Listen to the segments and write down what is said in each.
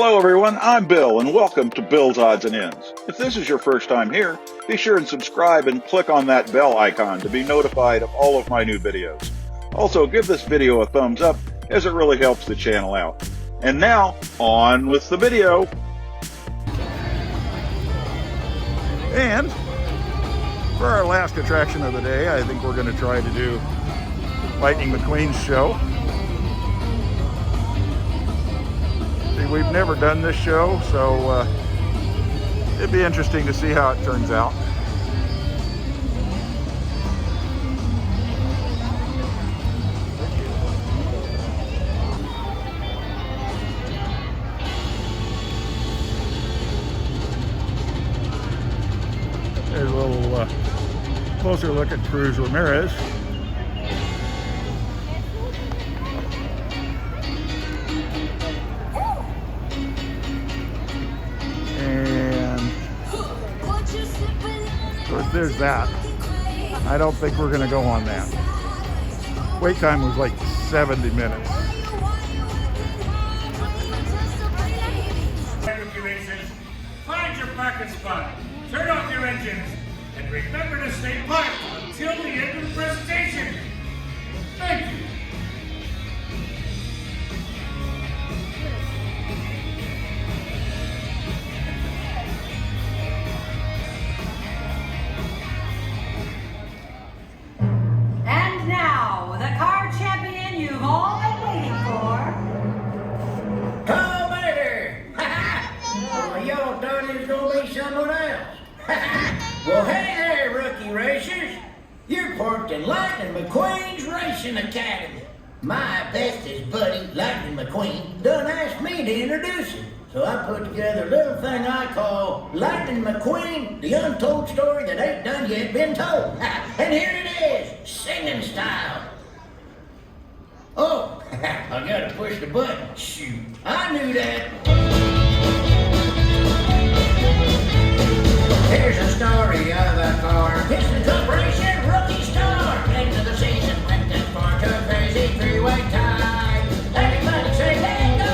Hello everyone, I'm Bill and welcome to Bill's Odds and Ends. If this is your first time here, be sure and subscribe and click on that bell icon to be notified of all of my new videos. Also, give this video a thumbs up as it really helps the channel out. And now, on with the video. And for our last attraction of the day, I think we're going to try to do Lightning McQueen's show. We've never done this show, so it'd be interesting to see how it turns out. There's a little closer look at Cruz Ramirez. There's that. I don't think we're going to go on that. Wait time was like 70 minutes. Find your parking spot, turn off your engines, and remember to stay parked until the end of the presentation. Thank you. Well, hey there, rookie racers. You're parked in Lightning McQueen's Racing Academy. My bestest buddy, Lightning McQueen, done asked me to introduce him. So I put together a little thing I call Lightning McQueen, the untold story that ain't done yet been told. And here it is, singing style. Oh, I gotta push the button. Shoot, I knew that. Here's a story of a car, piston cup racing rookie star. Into the season, went that far to a crazy three-way tie. Everybody say, hey, go!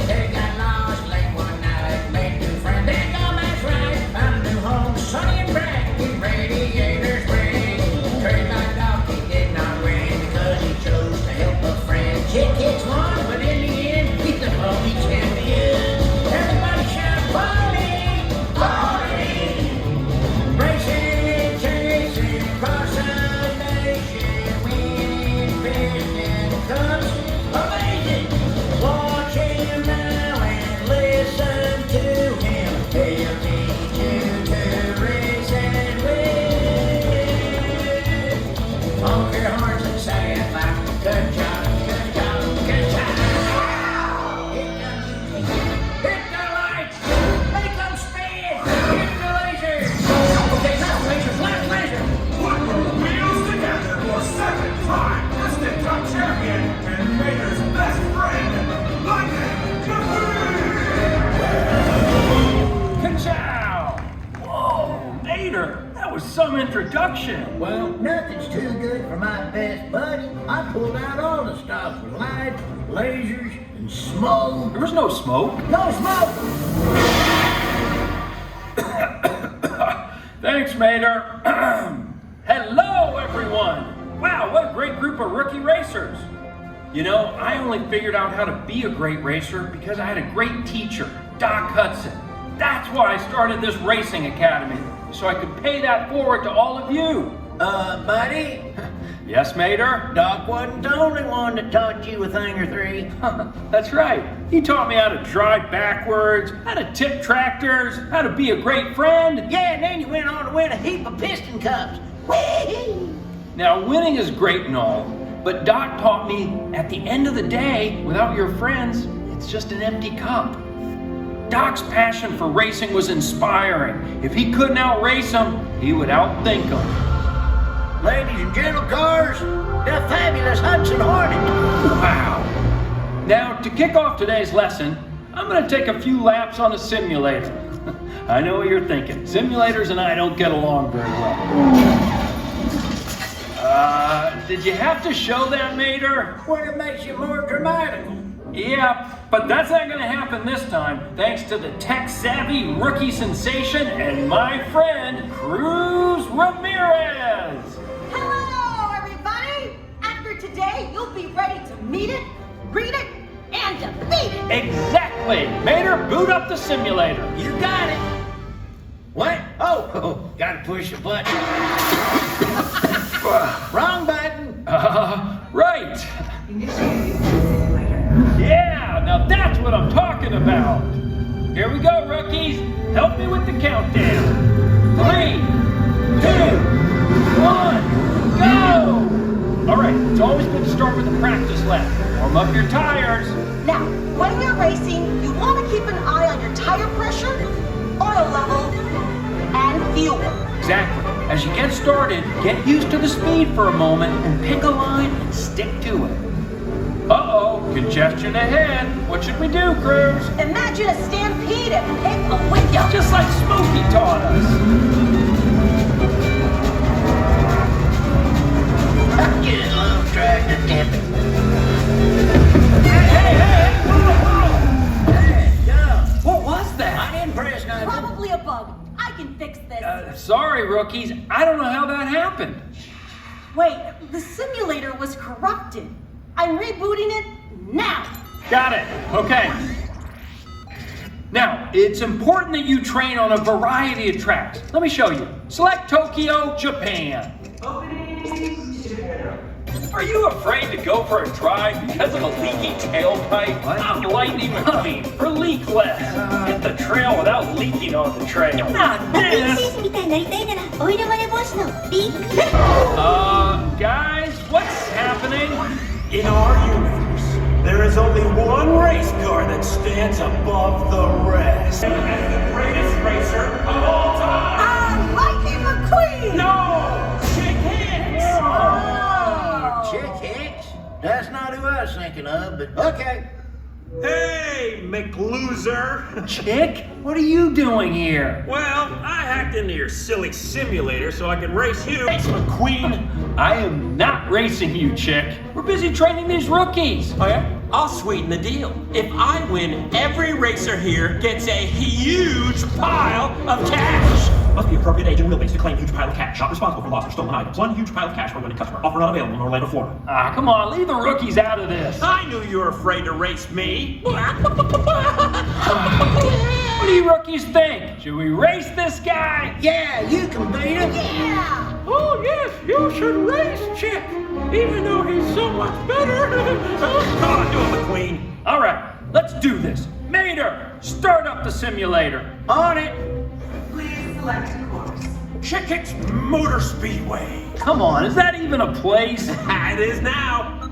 They got lost late one night, made new friends, they got that's right. Found a new home, sunny and bright, in Radiator Springs. Trade like dog, he did not win, because he chose to help a friend. Chick Hicks won, but in the end, he's the only champion. Everybody shout, party! Racing, chasing, across the nation, winning, pinning, cups, amazing. Watch him now and listen to him. He'll teach you to race and win. Honk your horns and say it like, good job, good job, good job. Hit the lights, make them spin, hit the lasers. Okay, left laser, left laser. Put your wheels together for second-time Instant Cup champion and Mater's best friend, Lightning McQueen! Ka-chow! Whoa, Mater, that was some introduction. Well, nothing's too good for my best buddy. I pulled out all the stops with lights, lasers, and smoke. There was no smoke. No smoke! Thanks, Mater. Hello, everyone. Wow, what a great group of rookie racers. You know, I only figured out how to be a great racer because I had a great teacher, Doc Hudson. That's why I started this racing academy, so I could pay that forward to all of you. Buddy, Yes, Mater? Doc wasn't the only one that taught you a thing or three. That's right. He taught me how to drive backwards, how to tip tractors, how to be a great friend. Yeah, and then you went on to win a heap of piston cups. Whee! Now, winning is great and all, but Doc taught me at the end of the day, without your friends, it's just an empty cup. Doc's passion for racing was inspiring. If he couldn't outrace them, he would outthink them. Ladies and gentle cars, the fabulous Hudson Hornet. Wow. Now, to kick off today's lesson, I'm going to take a few laps on a simulator. I know what you're thinking. Simulators and I don't get along very well. Did you have to show that, Mater? Well, it makes you more grammatical. Yeah, but that's not going to happen this time, thanks to the tech-savvy rookie sensation and my friend, Cruz Ramirez. Hello, everybody! After today, you'll be ready to meet it, greet it, and defeat it! Exactly! Mater, boot up the simulator. You got it. What? Oh, gotta push a button. Wrong button. Right. Yeah, now that's what I'm talking about. Here we go, rookies. Help me with the countdown. 3, 2, 1, go! All right, it's always good to start with a practice lap. Warm up your tires. Now, when you're racing, you want to keep an eye on your tire pressure, oil level, and fuel. Exactly. As you get started, get used to the speed for a moment and pick a line and stick to it. Uh-oh, congestion ahead. What should we do, Cruz? Imagine a stampede and pick a window. Just like Smokey taught us. I just love tractor tipping. Hey, whoa! Hey, go. What was that? I didn't press nothing. Probably a bug. I can fix this. Sorry, rookies. I don't know how that happened. Wait, the simulator was corrupted. I'm rebooting it now. Got it. Okay. Now, it's important that you train on a variety of tracks. Let me show you. Select Tokyo, Japan. Are you afraid to go for a drive because of a leaky tailpipe? I'm Lightning McQueen for Leakless. Hit the trail without leaking on the trail. Not this. Guys, what's happening? In our universe, there is only one race car that stands above the rest. And the greatest racer of all time! Lightning McQueen! No! Chick Hicks! Oh, Chick Hicks? That's not who I was thinking of, but okay. Hey, McLoser! Chick, what are you doing here? Well, I hacked into your silly simulator so I can race you. Race McQueen, I am not racing you, Chick. We're busy training these rookies. Oh yeah? I'll sweeten the deal. If I win, every racer here gets a huge pile of cash. Must be appropriate age and wheelbase to claim huge pile of cash. Not responsible for lost or stolen items. One huge pile of cash for a winning customer. Offer not available in Orlando, Florida. Ah, come on, leave the rookies out of this. I knew you were afraid to race me. What do you rookies think? Should we race this guy? Yeah, you can beat him. Yeah! Oh yes, you should race Chick, even though he's so much better. Come on, do it, McQueen. All right, let's do this. Mater, start up the simulator. On it. Please select a course. Chick Hicks Motor Speedway. Come on, is that even a place? It is now.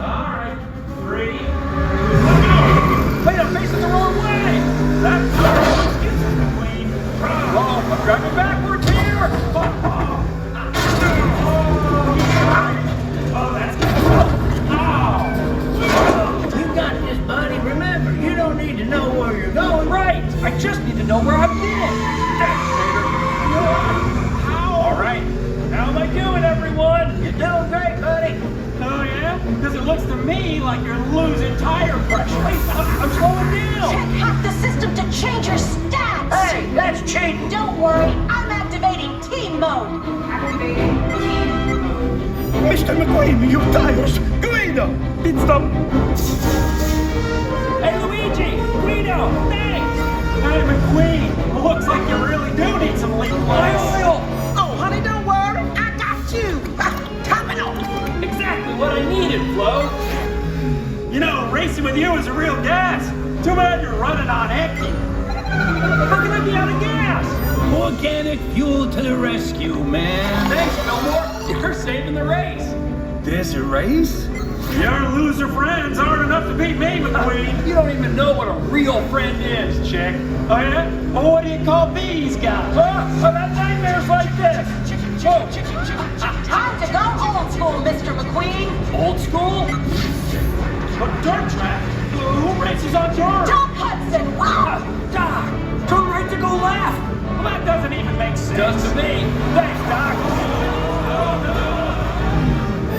All right, 3, 2, 1, Wait, I'm facing the wrong way. that's our excuses, McQueen. Oh, I'm driving backwards here. Oh, that's good. Ow! You got this, buddy. Remember, you don't need to know where you're going. Right, I just need to know where I've been. Thanks, Mater. All right, how am I doing, everyone? You're doing great, buddy. Oh yeah? Because it looks to me like you're losing tire pressure. Wait, I'm slowing down. Check hack the system to change your stats! Hey, that's cheating. Don't worry, I'm activating team mode. Activating team mode. Mr. McQueen, your tires! Guido! Pit stop! Hey, Luigi, Guido, thanks. Hey, McQueen, looks like you really do need some leak My lights. oil. Oh, honey, don't worry. I got you. Top it off. Exactly what I needed, Flo. You know, racing with you is a real gas. Too bad you're running on empty. How can I be out of gas? Organic fuel to the rescue, man! Thanks, Fillmore. You're saving the race. There's a race? Your loser friends aren't enough to beat me, McQueen. You don't even know what a real friend is, Chick. Oh yeah? Well, what do you call these guys? I've had nightmares like this. Whoa. Time to go old school, Mr. McQueen. Old school? A dirt track? Who races on dirt? Doc Hudson, wow! Doc, turn right to go left. Well, that doesn't even make sense. Does to me. Thanks, Doc.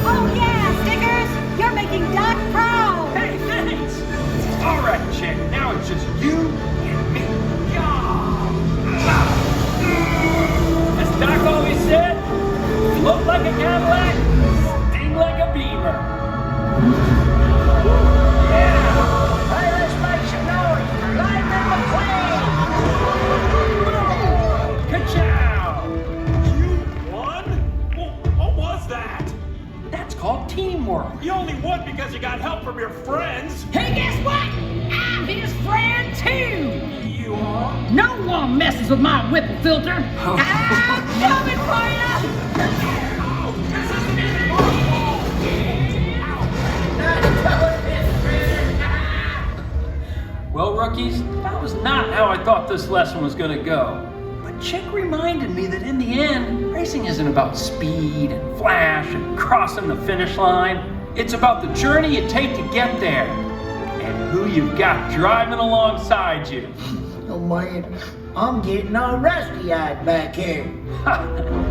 Oh yeah, Stickers! You're making Doc proud! Hey, was just you and me. As Doc always said, float like a Cadillac, sting like a Beamer. Yeah! Hey, let's make some noise for Lightning McQueen! Ka-chow! You won? What was that? That's called teamwork. You only won because you got help from your friends. Hey, guess what? I'm his friend too. You are? No one messes with my whipple filter. I'm coming for you. Well, rookies, that was not how I thought this lesson was going to go. But Chick reminded me that in the end, racing isn't about speed and flash and crossing the finish line. It's about the journey you take to get there and who you've got driving alongside you. Oh man, I'm getting all rusty-eyed back here.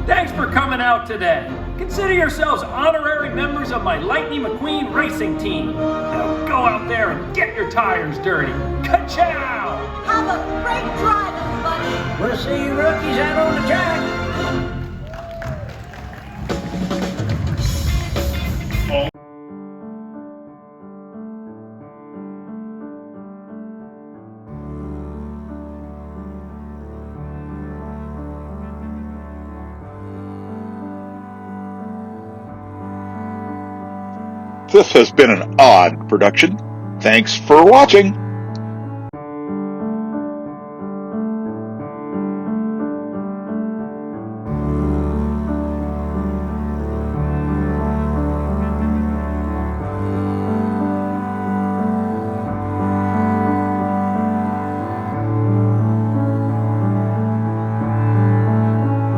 Thanks for coming out today. Consider yourselves honorary members of my Lightning McQueen Racing team. Now go out there and get your tires dirty. Ka-chow! Have a great drive, everybody. We'll see you rookies out on the track. This has been an odd production. Thanks for watching.